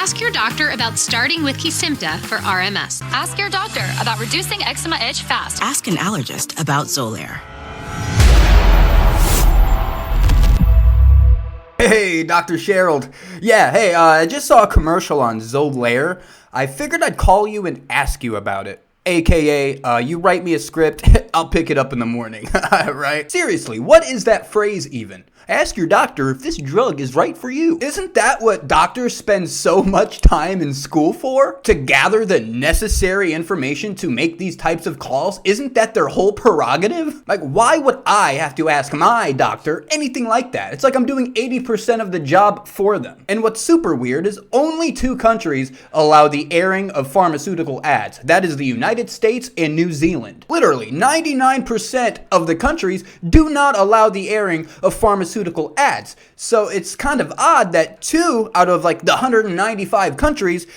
Ask your doctor about starting with Kesimpta for RMS. Ask your doctor about reducing eczema itch fast. Ask an allergist about Xolair. Hey, Dr. Sherald. Yeah, hey, I just saw a commercial on Xolair. I figured I'd call you and ask you about it. AKA, you write me a script, I'll pick it up in the morning, right? Seriously, what is that phrase even? Ask your doctor if this drug is right for you. Isn't that what doctors spend so much time in school for? To gather the necessary information to make these types of calls? Isn't that their whole prerogative? Like, why would I have to ask my doctor anything like that? It's like I'm doing 80% of the job for them. And what's super weird is only 2 countries allow the airing of pharmaceutical ads. That is the United States and New Zealand. Literally, 99% of the countries do not allow the airing of pharmaceutical ads. So it's kind of odd that 2 out of like the 195 countries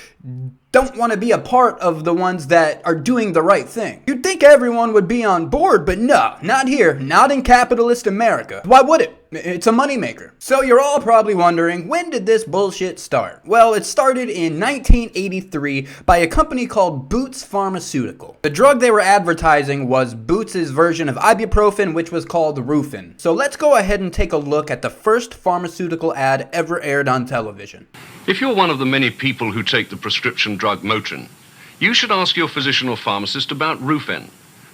don't want to be a part of the ones that are doing the right thing. You'd think everyone would be on board, but no, not here, not in capitalist America. Why would it? It's a moneymaker. So you're all probably wondering, when did this bullshit start? Well, it started in 1983 by a company called Boots Pharmaceutical. The drug they were advertising was Boots' version of ibuprofen, which was called Rufen. So let's go ahead and take a look at the first pharmaceutical ad ever aired on television. If you're one of the many people who take the prescription drug Motrin, you should ask your physician or pharmacist about Rufen.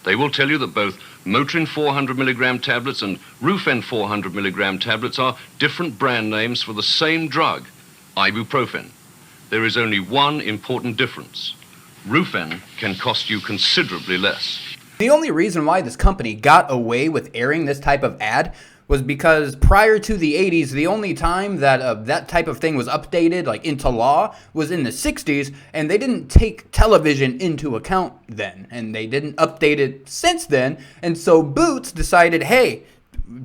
They will tell you that both Motrin 400 milligram tablets and Rufen 400 milligram tablets are different brand names for the same drug, ibuprofen. There is only one important difference. Rufen can cost you considerably less. The only reason why this company got away with airing this type of ad was because prior to the 80s, the only time that that type of thing was updated like into law was in the 60s, and they didn't take television into account then, and they didn't update it since then. And so Boots decided, hey,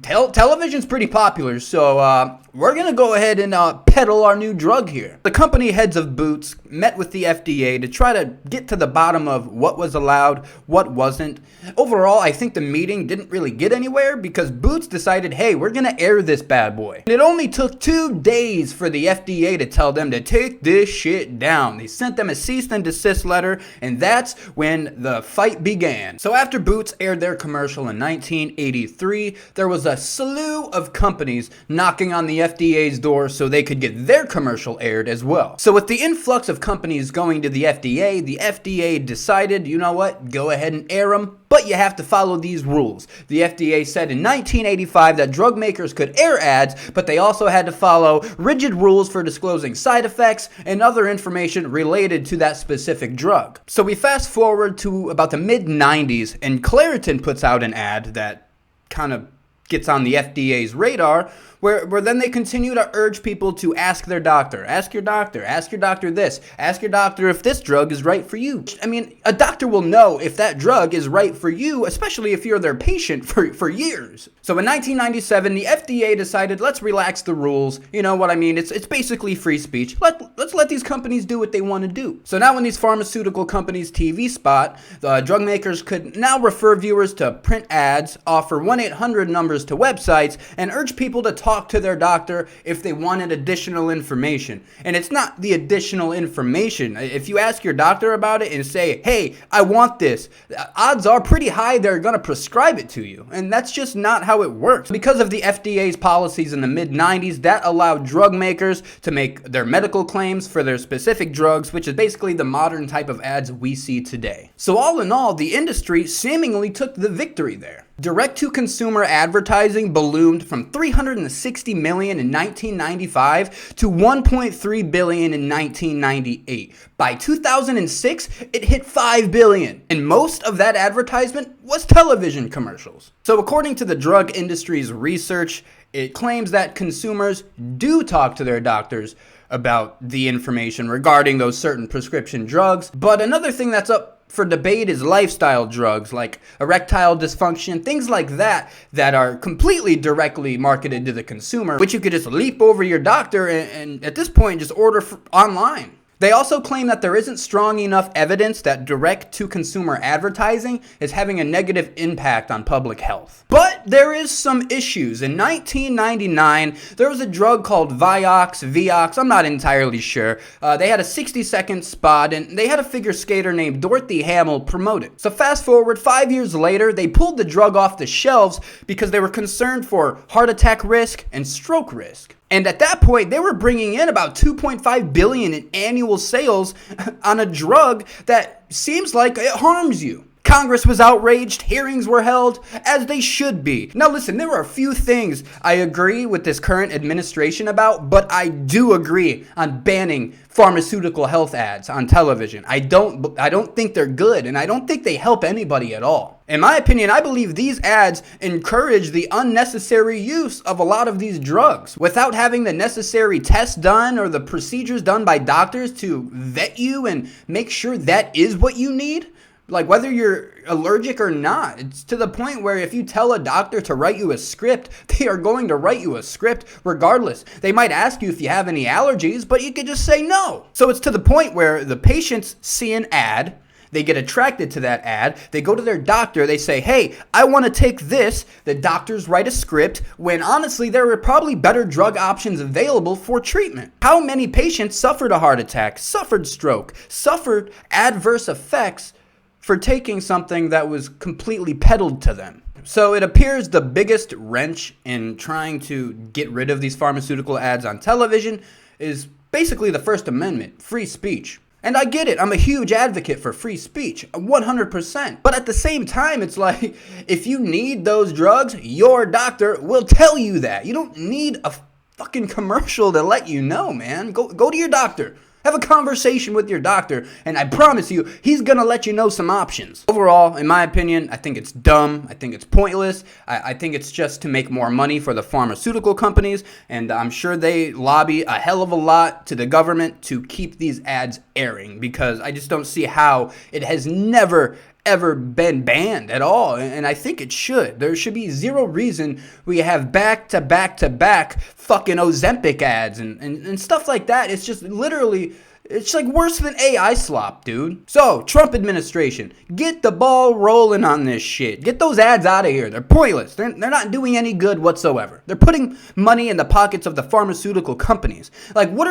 television's pretty popular, so we're gonna go ahead and peddle our new drug here. The company heads of Boots met with the FDA to try to get to the bottom of what was allowed, what wasn't. Overall, I think the meeting didn't really get anywhere because Boots decided, hey, we're gonna air this bad boy. And it only took 2 days for the FDA to tell them to take this shit down. They sent them a cease and desist letter, and that's when the fight began. So after Boots aired their commercial in 1983, there was a slew of companies knocking on the FDA's door so they could get their commercial aired as well. So with the influx of companies going to the FDA decided, you know what, go ahead and air them, but you have to follow these rules. The FDA said in 1985 that drug makers could air ads, but they also had to follow rigid rules for disclosing side effects and other information related to that specific drug. So we fast forward to about the mid-90s, and Claritin puts out an ad that kind of gets on the FDA's radar, where then they continue to urge people to ask their doctor, ask your doctor this, ask your doctor if this drug is right for you. I mean, a doctor will know if that drug is right for you, especially if you're their patient for years. So in 1997, the FDA decided, let's relax the rules. You know what I mean? It's basically free speech. Let's let these companies do what they want to do. So now when these pharmaceutical companies TV spot, the drug makers could now refer viewers to print ads, offer 1-800 numbers to websites, and urge people to talk to their doctor if they wanted additional information. And it's not the additional information. If you ask your doctor about it and say, hey, I want this, odds are pretty high they're going to prescribe it to you. And that's just not how it works. Because of the FDA's policies in the mid-90s, that allowed drug makers to make their medical claims for their specific drugs, which is basically the modern type of ads we see today. So all in all, the industry seemingly took the victory there. Direct-to-consumer advertising ballooned from $360 million in 1995 to $1.3 billion in 1998. By 2006, it hit $5 billion, and most of that advertisement was television commercials. So according to the drug industry's research, it claims that consumers do talk to their doctors about the information regarding those certain prescription drugs. But another thing that's up for debate is lifestyle drugs like erectile dysfunction, things like that are completely directly marketed to the consumer, which you could just leap over your doctor and at this point just order online. They also claim that there isn't strong enough evidence that direct-to-consumer advertising is having a negative impact on public health. But there is some issues. In 1999, there was a drug called Vioxx, I'm not entirely sure. They had a 60-second spot, and they had a figure skater named Dorothy Hamill promote it. So fast forward, 5 years later, they pulled the drug off the shelves because they were concerned for heart attack risk and stroke risk. And at that point, they were bringing in about $2.5 billion in annual sales on a drug that seems like it harms you. Congress was outraged, hearings were held, as they should be. Now listen, there are a few things I agree with this current administration about, but I do agree on banning pharmaceutical health ads on television. I don't think they're good, and I don't think they help anybody at all. In my opinion, I believe these ads encourage the unnecessary use of a lot of these drugs without having the necessary tests done or the procedures done by doctors to vet you and make sure that is what you need. Like whether you're allergic or not, it's to the point where if you tell a doctor to write you a script, they are going to write you a script regardless. They might ask you if you have any allergies, but you could just say no. So it's to the point where the patients see an ad, they get attracted to that ad, they go to their doctor, they say, hey, I want to take this. The doctors write a script when honestly there are probably better drug options available for treatment. How many patients suffered a heart attack, suffered stroke, suffered adverse effects for taking something that was completely peddled to them? So it appears the biggest wrench in trying to get rid of these pharmaceutical ads on television is basically the First Amendment, free speech. And I get it, I'm a huge advocate for free speech, 100%. But at the same time, it's like, if you need those drugs, your doctor will tell you that. You don't need a fucking commercial to let you know, man. Go to your doctor. Have a conversation with your doctor, and I promise you, he's gonna let you know some options. Overall, in my opinion, I think it's dumb. I think it's pointless. I think it's just to make more money for the pharmaceutical companies, and I'm sure they lobby a hell of a lot to the government to keep these ads airing, because I just don't see how it has never ever been banned at all, and I think it should. There should be zero reason we have back to back fucking Ozempic ads and stuff like that. It's just literally, it's like worse than AI slop, dude. So, Trump administration, get the ball rolling on this shit. Get those ads out of here. They're pointless. They're not doing any good whatsoever. They're putting money in the pockets of the pharmaceutical companies. Like, what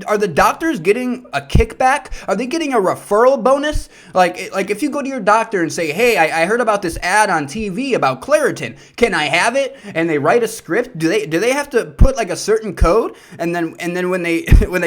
are the doctors getting a kickback? Are they getting a referral bonus? Like if you go to your doctor and say, hey, I heard about this ad on TV about Claritin. Can I have it? And they write a script. Do they have to put like a certain code? And then when they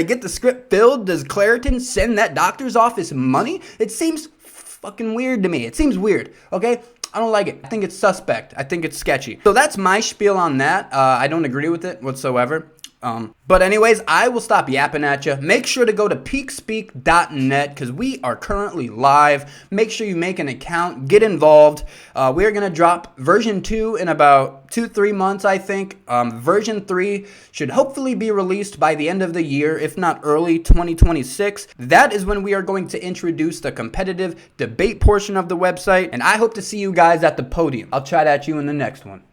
get the script filled, does Claritin send that doctor's office money? It seems fucking weird to me. It seems weird, okay? I don't like it. I think it's suspect. I think it's sketchy. So that's my spiel on that. I don't agree with it whatsoever. But anyways, I will stop yapping at you. Make sure to go to peekspeak.net because we are currently live. Make sure you make an account, get involved. We're going to drop version 2 in about 2-3 months, I think. Version 3 should hopefully be released by the end of the year, if not early 2026. That is when we are going to introduce the competitive debate portion of the website, and I hope to see you guys at the podium. I'll chat at you in the next one.